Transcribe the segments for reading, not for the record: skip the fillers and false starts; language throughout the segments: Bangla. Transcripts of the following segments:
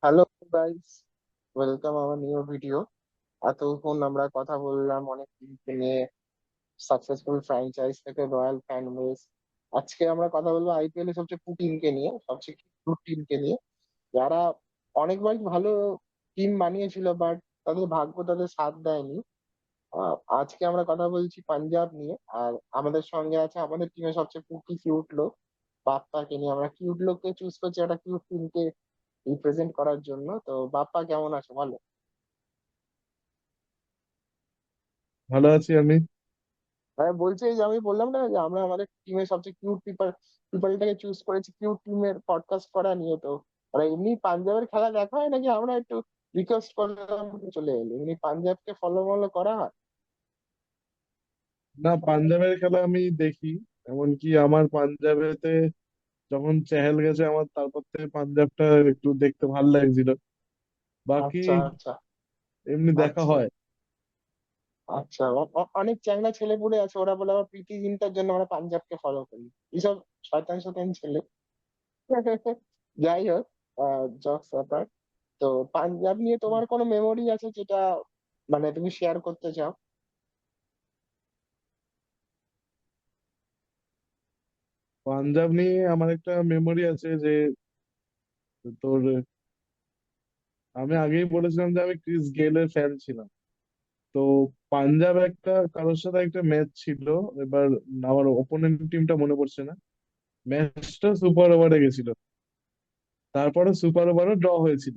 Hello guys, welcome our new video. এতক্ষণ আমরা কথা বললাম অনেক টিমকে নিয়ে, সাকসেসফুল ফ্র্যাঞ্চাইজ থেকে রয়্যাল ফ্যান বেস। আজকে আমরা কথা বলবো আইপিএল এর সবচেয়ে টিমকে নিয়ে, সবচেয়ে কিউট টিমকে নিয়ে, যারা অনেকবার ভালো টিম বানিয়েছিল, বাট তাদের ভাগ্য তাদের সাথ দেয়নি। আজকে আমরা কথা বলছি পাঞ্জাব নিয়ে। আর আমাদের সঙ্গে আছে আমাদের টিমের সবচেয়ে কিউট লোক, বাপ্পাকে নিয়ে। আমরা কিউট লোককে চুজ করছি একটা কিউট টিমকে রিপ্রেজেন্ট করার জন্য। তো বাপ্পা কেমন আছে বলো। ভালো আছি আমি। হ্যাঁ, বলছি এই যে আমি বললাম না যে আমরা আমাদের টিমের সবচেয়ে কিউট পিপলটাকে চুজ করেছি কিউট টিমের পডকাস্ট করা নিয়ে। তো মানে এমনি পাঞ্জাবের খেলা দেখা হয় নাকি আমরা একটু রিকোয়েস্ট করলাম চলে এলি? এমনি পাঞ্জাবকে ফলো মলো করা হয়? না, পাঞ্জাবের খেলা আমি দেখি। এমনকি আমার পাঞ্জাবেতে যখন চেহেল গেছে আমার, তারপর থেকে পাঞ্জাবটা একটু দেখতে ভালো লাগছিল। বাকি আচ্ছা আচ্ছা। এমনি দেখা আচ্ছা হয়। আচ্ছা, অনেক চ্যাংড়া ছেলে পুলে আছে, ওরা বলে আবার প্রীতি জিন্টার জন্য আমরা পাঞ্জাবকে ফলো করি। এইসব শয়তান শয়তান ছেলে। যাই হোক, জকস ব্যাপার। তো পাঞ্জাব নিয়ে তোমার কোনো মেমোরি আছে যেটা মানে তুমি শেয়ার করতে চাও? পাঞ্জাব নিয়ে আমার একটা মেমোরি আছে যে তোর, আমি আগেই বলেছিলাম যে আমি ক্রিস গেলের ফ্যান ছিলাম। তো পাঞ্জাব একটা কারোর সাথে একটা ম্যাচ ছিল। এবার আমার ওপোনেন্ট টিমটা মনে পড়ছে না। ম্যাচটা সুপার ওভারে গেছিল, তারপরে সুপার ওভারও ড্র হয়েছিল।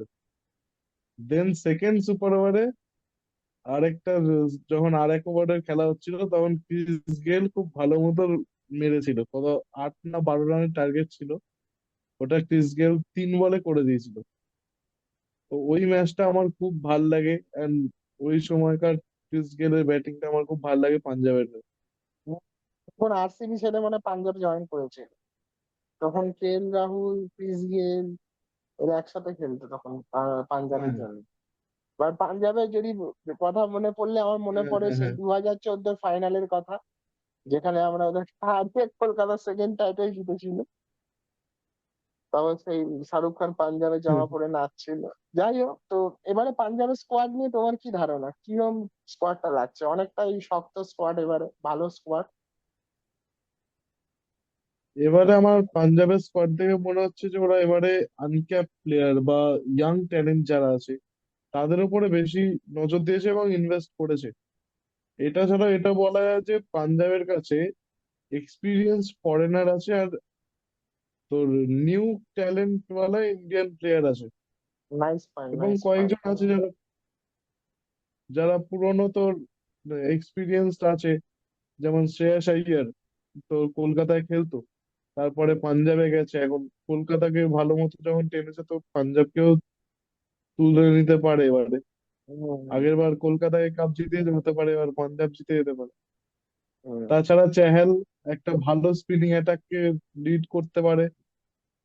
দেন সেকেন্ড সুপার ওভারে আরেকটা, যখন আরেক ওভারের খেলা হচ্ছিল তখন ক্রিস গেল খুব ভালো মতো মেরেছিল। কত, 8 না 12 রানের টার্গেট ছিল। ওটা ক্রিস গেল 3 বলে করে দিয়েছিল। তো ওই ম্যাচটা আমার খুব ভাল লাগে। এন্ড ওই সময়কার ক্রিস গেলের ব্যাটিংটা আমার খুব ভাল লাগে পাঞ্জাবের হয়ে। তখন আরসিবি ছেড়ে মানে পাঞ্জাব জয়েন করেছে, তখন রাহুল, ক্রিস গেল এরা একসাথে খেলতো তখন পাঞ্জাবের হ্যাঁ, জন্য। এবার পাঞ্জাবের যদি কথা মনে পড়লে আমার মনে হ্যাঁ, পড়ে হ্যাঁ, সেই হ্যাঁ। 2014 ফাইনালের কথা, যেখানে আমরা ওদের হারিয়ে কলকাতা সেকেন্ড টাইটেল জিতেছিল। তবে সেই শাহরুখ খান পাঞ্জাবের জামা পরে নাচছিল। যাই হোক, তো এবারে পাঞ্জাবের স্কোয়াড নিয়ে তোমার কি ধারণা? কিরম স্কোয়াডটা লাগছে? অনেকটাই শক্ত স্কোয়াড, এবারে ভালো স্কোয়াড। এবারে আমার পাঞ্জাবের স্কোয়াড দেখে মনে হচ্ছে যে ওরা এবারে আনক্যাপ প্লেয়ার বা ইয়াং ট্যালেন্ট যারা আছে তাদের উপরে বেশি নজর দিয়েছে এবং ইনভেস্ট করেছে। এটা ছাড়া এটা বলা যায় যে পাঞ্জাবের কাছে এক্সপিরিয়েন্স ফরেনার আছে, আর তোর নিউ ট্যালেন্ট ওয়ালা ইন্ডিয়ান প্লেয়ার আছে। নাইস পয়েন্ট, এবং নাইস পয়েন্ট। কয়েকজন আছে যারা যারা পুরনো তোর এক্সপিরিয়েন্স আছে। যেমন শ্রেয়াস আইয়ার, তো কলকাতায় খেলতো, তারপরে পাঞ্জাবে গেছে, এখন কলকাতাকে ভালো মতো যখন টেনেছে তো পাঞ্জাবকেও তুলে নিতে পারে এবারে। হুম, আগের বার কলকাতায় কাপ জিতিয়ে হতে পারে, এবার পাঞ্জাব জিতে যেতে পারে। হুম, তাছাড়া চেহেল একটা ভালো স্পিনিং অ্যাটাককে লিড করতে পারে।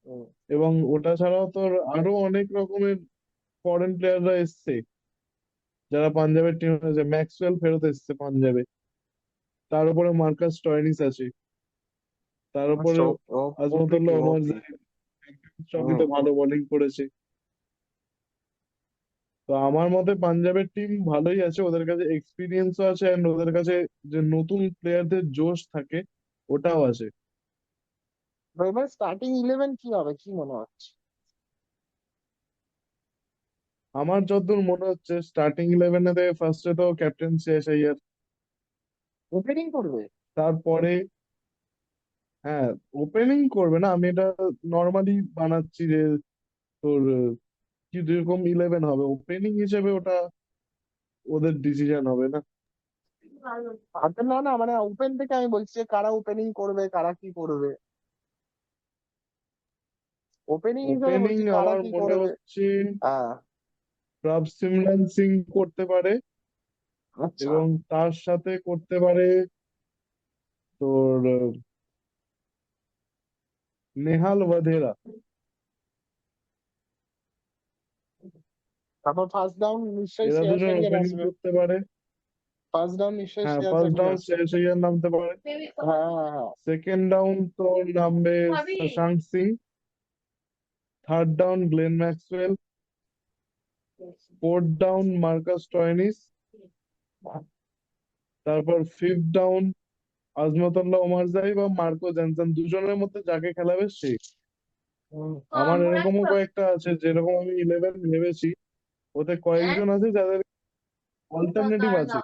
হুম। এবং ওটা ছাড়াও তোর আরো অনেক রকমের ফরেন প্লেয়াররা এসছে যারা পাঞ্জাবের টিম আছে। ম্যাক্সওয়েল ফেরত এসছে পাঞ্জাবে। তার উপরে মার্কাস স্টয়নিস আছে। তার উপরে আজমতুল্লাহ ওপিটি ওমর ওপি। জাই ট্রফিতে ভালো বোলিং করেছে। তো আমার মতে পাঞ্জাবের টিম ভালোই আছে, ওদের কাছে এক্সপিরিয়েন্সও আছে, এন্ড ওদের কাছে যে নতুন প্লেয়ারদের জোশ থাকে ওটাও আছে। এবার স্টার্টিং ইলেভেন কি হবে, কি মনে হচ্ছে? আমার যতদূর মনে হচ্ছে স্টার্টিং ইলেভেনে ফার্স্টে তো ক্যাপ্টেন শ্রেয়াস আইয়ার। ওপেনিং করবে? তারপরে, হ্যাঁ, ওপেনিং করবে না, আমি এটা নর্মালি বানাচ্ছি যে তোর কি যেরকম ইলেভেন হবে ওপেনিং হিসেবে ওটা ওদের ডিসিশন হবে না। আচ্ছা, না না, মানে ওপেন থেকে আমি বলছি যে কারা ওপেনিং করবে, কারা কি করবে। ওপেনিং হিসেবে ওপেনিং বলছি কারা আমার কি মনে করবে। হচ্ছে হ্যাঁ। প্রভসিমরন সিং করতে পারে, আচ্ছা। এবং তার সাথে করতে পারে তোর নেহাল ওয়াধেরা। তারপর ফার্স্ট ডাউন নিশ্চয়ই এরা শ্রেয়াস দুজন আইয়ার ওপেনিং আসবে। করতে পারে। ফার্স্ট ডাউন নিশ্চয়ই হ্যাঁ, শ্রেয়াস ফার্স্ট আইয়ার ডাউন আসবে। শ্রেয়াস আইয়ার নামতে পারে। হ্যাঁ হ্যাঁ হ্যাঁ। সেকেন্ড ডাউন তোর নামবে Shashank Singh. Third down Glenn Maxwell. Fourth down Marcus Stoinis, তারপর ফিফথ ডাউন আজমতুল্লাহ ওমারজাই বা মার্কো জনসন, দুজনের মধ্যে যাকে খেলাবে সে। আমার এরকমও কয়েকটা আছে, যেরকম আমি 11 ভেবেছি, ওতে কয়েকজন আছে যাদের অল্টারনেটিভ আছে,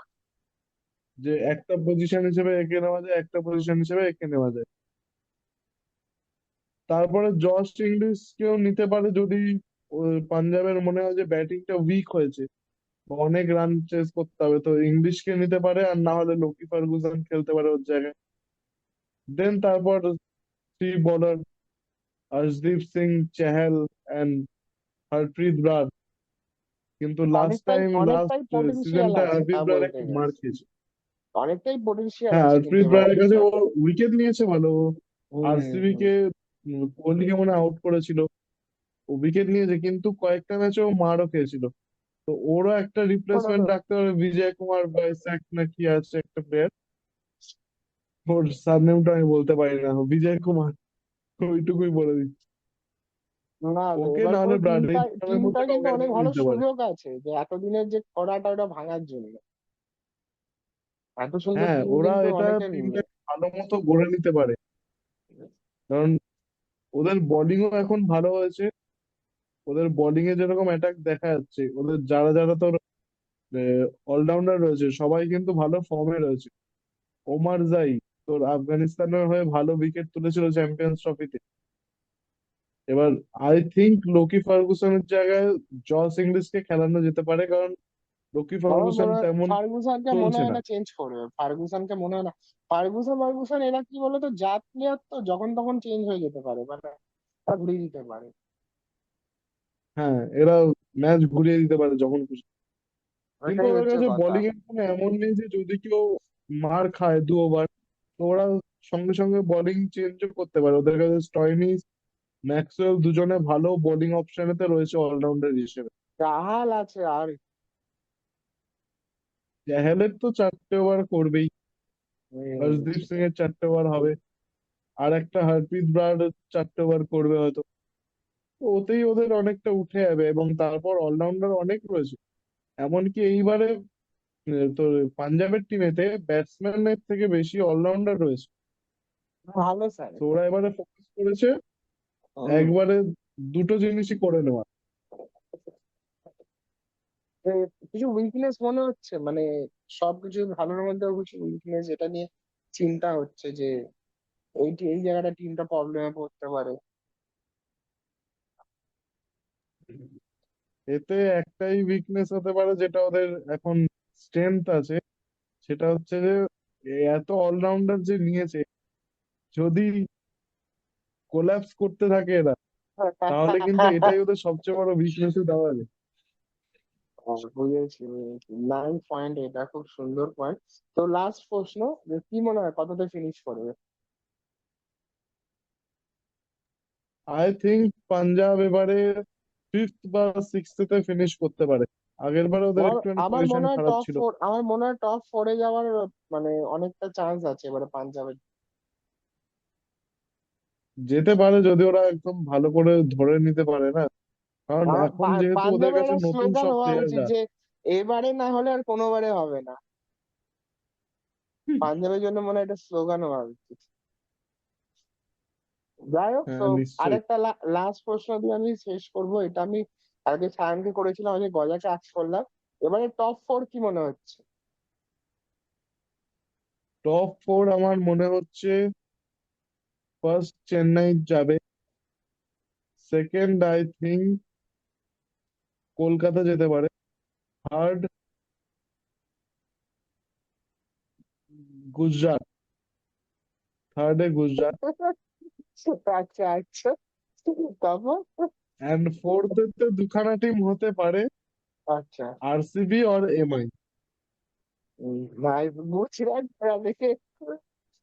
যে একটা পজিশন হিসেবে একে নেওয়া যায়, একটা পজিশন হিসেবে একে নেওয়া যায়। তারপরে জশ ইংলিশকেও নিতে পারে যদি পাঞ্জাবের মনে হয় যে ব্যাটিংটা উইক হয়েছে বা অনেক রান চেস করতে হবে, তো ইংলিশকে নিতে পারে, আর না হলে লোকি ফার্গুসন খেলতে পারে ওর জায়গায়। দেন তারপর three bowler Arshdeep Singh, Chahal and Harpreet Brar. কিন্তু অনেকটাই লাস্ট পটেনশিয়াল সিজনটা আছে তা হরপ্রীত ব্রার বলতে একটু মার গেলে, খেয়েছে। অনেকটাই পটেনশিয়াল হ্যাঁ, আছে কিন্তু হরপ্রীত এবার ব্রারের কাছে ও হরপ্রীত। উইকেট নিয়েছে ভালো। হুম হুম আরসিবি হুম। কে কোহলিকে মনে আউট করেছিল, ও উইকেট নিয়েছে, কিন্তু কয়েকটা ম্যাচে ও মারও খেয়েছিল। তো ওরও একটা ওটা রিপ্লেসমেন্ট তো রাখতে পারে, বিজয় কুমার বাইসাক না কি আছে একটা প্লেয়ার, ওর সারনেমটা আমি বলতে পারি না, বিজয় কুমার, ওইটুকুই বলে দিচ্ছি। না, ওকে এবার না হলে পুরো ব্রাড, এই দুজনের টিমটা মধ্যে কিন্তু কাউকে অনেক একজন ভালো নিতে পারে। সুযোগ আছে যে এতদিনের যে খরাটা ওটা ভাঙার জন্য। এত সুন্দর হ্যাঁ, টিম ওরা কিন্তু এটা অনেকের নেই। টিমটাকে ভালো মতো গড়ে নিতে পারে, কারণ ওদের বোলিংও এখন ভালো হয়েছে। ওদের বোলিং এ যেরকম অ্যাটাক দেখা যাচ্ছে, ওদের যারা যারা তোর অলরাউন্ডার রয়েছে সবাই কিন্তু ভালো ফর্মে রয়েছে। ওমার জাই তোর আফগানিস্তানের হয়ে ভালো উইকেট তুলেছিল চ্যাম্পিয়ন্স ট্রফিতে। এবার আই থিংক লোকি ফার্গুসনের জায়গায় জস ইংলিশকে খেলানো যেতে পারে, কারণ লোকি আমার ফার্গুসন মনে হয় তেমন ফার্গুসনকে মনে চলছে হয় না। না চেঞ্জ করবে, ফার্গুসনকে মনে হয় না। ফার্গুসন এরা কি বলতো, জাত প্লেয়ার তো যখন তখন চেঞ্জ হয়ে যেতে পারে, মানে তারা ঘুরিয়ে দিতে পারে। হ্যাঁ, এরা ম্যাচ ঘুরিয়ে দিতে পারে যখন খুশি। কিন্তু ওইটাই ওদের হচ্ছে কাছে কথা। বোলিং এর কোনো এমন নেই যে যদি কেউ মার খায় 2 ওভার, তো ওরা সঙ্গে সঙ্গে বোলিং চেঞ্জও করতে পারে। ওদের কাছে স্টয়নিস, ম্যাক্সওয়েল দুজনে ভালো বোলিং অপশনেতে রয়েছে অলরাউন্ডার হিসেবে। চাহাল আছে আর চ্যাহেলের তো 4টে ওভার করবেই, উম, হর্ষদীপ সিং এর 4টে ওভার হবে, আর একটা হরপ্রীত ব্রার 4টে ওভার করবে হয়তো। তো ওতেই ওদের অনেকটা উঠে যাবে, এবং তারপর অলরাউন্ডার অনেক রয়েছে। এমনকি এইবারে তোর পাঞ্জাবের টিমেতে ব্যাটসম্যানের থেকে বেশি অলরাউন্ডার রয়েছে। ভালো স্যার তো এটা। ওরা এবারে ফোকাস করেছে হুম। একবারে দুটো জিনিসই করে নেওয়া। এ, কিছু উইকনেস মনে হচ্ছে, মানে সবকিছু ভালোর মধ্যেও কিছু উইকনেস, এটা নিয়ে চিন্তা হচ্ছে যে এই জায়গাটা টিমটা প্রবলেমে পড়তে পারে। এতে একটাই উইকনেস হতে পারে, যেটা ওদের এখন স্ট্রেংথ আছে, সেটা হচ্ছে যে এত অলরাউন্ডার যে নিয়েছে, যদি কোল্যাপস করতে থাকে এরা, তাহলে কিন্তু এটাই ওদের সবচেয়ে বড় উইকনেসে দাঁড়াবে। বুঝেছি বুঝেছি, 9 পয়েন্ট, এটা খুব সুন্দর পয়েন্ট। তো লাস্ট প্রশ্ন, যে কি মনে হয় কততে ফিনিশ করবে? আই থিংক পাঞ্জাব এবারে ফিফথ বা সিক্সথ তে ফিনিশ করতে পারে। আগের বারে ওদের আমার একটুখানি আমার পজিশন মনে হয় খারাপ ছিল। আমার মনে হয় টপ 4-এ যাওয়ার মানে অনেকটা চান্স আছে এবারে পাঞ্জাবের। যেতে পারে যদি ওরা একদম ভালো করে ধরে নিতে পারে না, কারণ আমার এখন যেহেতু ওদের পাঞ্জাবের কাছে একটা নতুন স্লোগান সব হওয়া উচিত প্লেয়াররা। যে এবারে না হলে আর কোনোবারে হবে না। পাঞ্জাবের জন্য মনে হয় একটা স্লোগান হওয়া উচিত। যাই হোক, তো হ্যাঁ, নিশ্চয়ই। আরেকটা লাস্ট প্রশ্ন দিয়ে আমি শেষ করবো। এটা আমি আগে সায়নকে করেছিলাম, আজকে গজাকে আজ করলাম। এবারে টপ 4 কি মনে হচ্ছে? টপ 4 আমার মনে হচ্ছে ফার্স্ট চেন্নাই যাবে, সেকেন্ড আই থিংক কলকাতা যেতে পারে, থার্ড গুজরাট, থার্ডে গুজরাট, আচ্ছা আচ্ছা, তারপর? অ্যান্ড ফোর্থ তে দুখানা টিম হতে পারে, আচ্ছা। আরসিবি আর এমআই। ভাই, গুজরাট দেখে,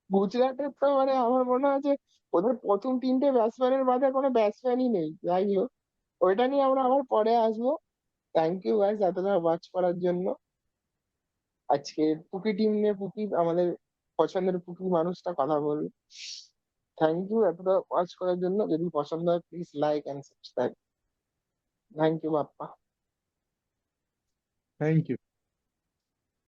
গুজরাটের তো মানে আমার মনে হয় যে ওদের প্রথম 3টে ব্যাটসম্যানের বাদে কোনো ব্যাটসম্যানই নেই। যাই হোক, ওইটা নিয়ে আমরা আবার পরে আসবো। থ্যাংক ইউ গাইস এতটা ওয়াচ করার জন্য। আজকে পুকি টিম নিয়ে, পুকি আমাদের পছন্দের পুকি মানুষটা কথা বলল। থ্যাংক ইউ এতটা ওয়াচ করার জন্য। যদি পছন্দ হয় please like and subscribe. Thank you Bappa. Thank you.